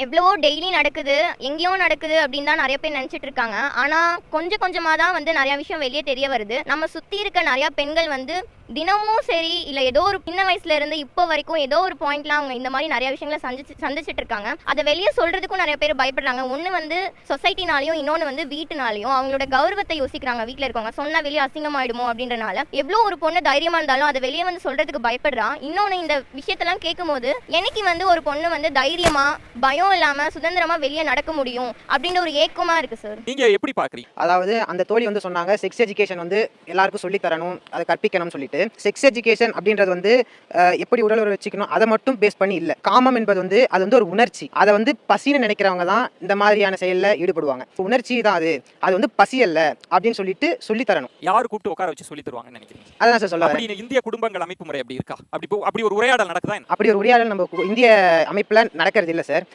எவ்வளவோ டெய்லி நடக்குது, எங்கேயோ நடக்குது அப்படின்னு தான் நெறைய பேர் நெனச்சிட்டு இருக்காங்க. ஆனா, கொஞ்சம் கொஞ்சமா தான் வந்து நெறைய விஷயம் வெளிய தெரிய வருது. நம்ம சுத்தி இருக்க நெறைய பெண்கள் வந்து தினமும் சரி, இல்ல ஏதோ ஒரு சின்ன வயசுல இருந்து இப்போ வரைக்கும் ஏதோ ஒரு பாயிண்ட்ல அவங்க இந்த மாரி நெறைய விஷயங்கள சந்திச்சுட்டு இருக்காங்க. அத வெளிய சொல்றதுக்கும் நெறைய பேர் பயப்படுறாங்க. ஒண்ணு வந்து சொசைட்டினாலயும், இன்னொன்னு வந்து வீட்டுனாலயும் அவங்களோட கௌரவத்த யோசிக்கிறாங்க வீட்ல இருக்கவங்க. சொன்னா வெளிய அசிங்கமாயிடுமோ அப்படின்றனால. எவ்ளோ ஒரு பொண்ணு தைரியமா இருந்தாலும் அத வெளிய வந்து சொல்றதுக்கு பயப்படுறா. இன்னொன்னு இந்த விஷயத்தெல்லாம் கேட்கும்போது, என்னைக்கு வந்து ஒரு பொண்ணு வந்து தைரியமா, பயம் இல்லாம சுதந்திரமா வெளிய நடக்க முடியும் அப்படின்ற ஒரு ஏக்கமா இருக்கு சார். நீங்க எப்படி பாக்குறீங்க? அதாவது அந்த தோழி வந்து சொன்னாங்க, செக்ஸ் எஜுகேஷன் வந்து எல்லாருக்கும் சொல்லி தரணும், அதை கற்பிக்கணும்னு சொல்லிட்டு. செக்ஸ் எஜுகேஷன் அப்படின்றது வந்து எப்படி உடல் உறவு வச்சுக்கணும் அதை மட்டும் பேஸ் பண்ணி இல்லை. காமம் என்பது வந்து அது வந்து ஒரு உணர்ச்சி. அதை வந்து பசின்னு நினைக்கிறவங்க தான் இந்த மாதிரியான செயலில் ஈடுபடுவாங்க. உணர்ச்சி தான் அது, அது வந்து பசி அல்ல அப்படின்னு சொல்லிட்டு சொல்லி தரணும். யாரு கூப்பிட்டு உட்கார வச்சு சொல்லி தருவாங்கன்னு நினைக்கிறீங்க? அதான் சார் சொல்ல வரேன். அப்படி இந்திய குடும்பங்கள் அமைப்பு முறை அப்படி இருக்கா? அப்படி ஒரு உரையாடல் நடக்குதா என்ன? அப்படி ஒரு உரையாடல் நம்ம இந்திய அமைப்பில் நடக்கிறது இல்லை சார்.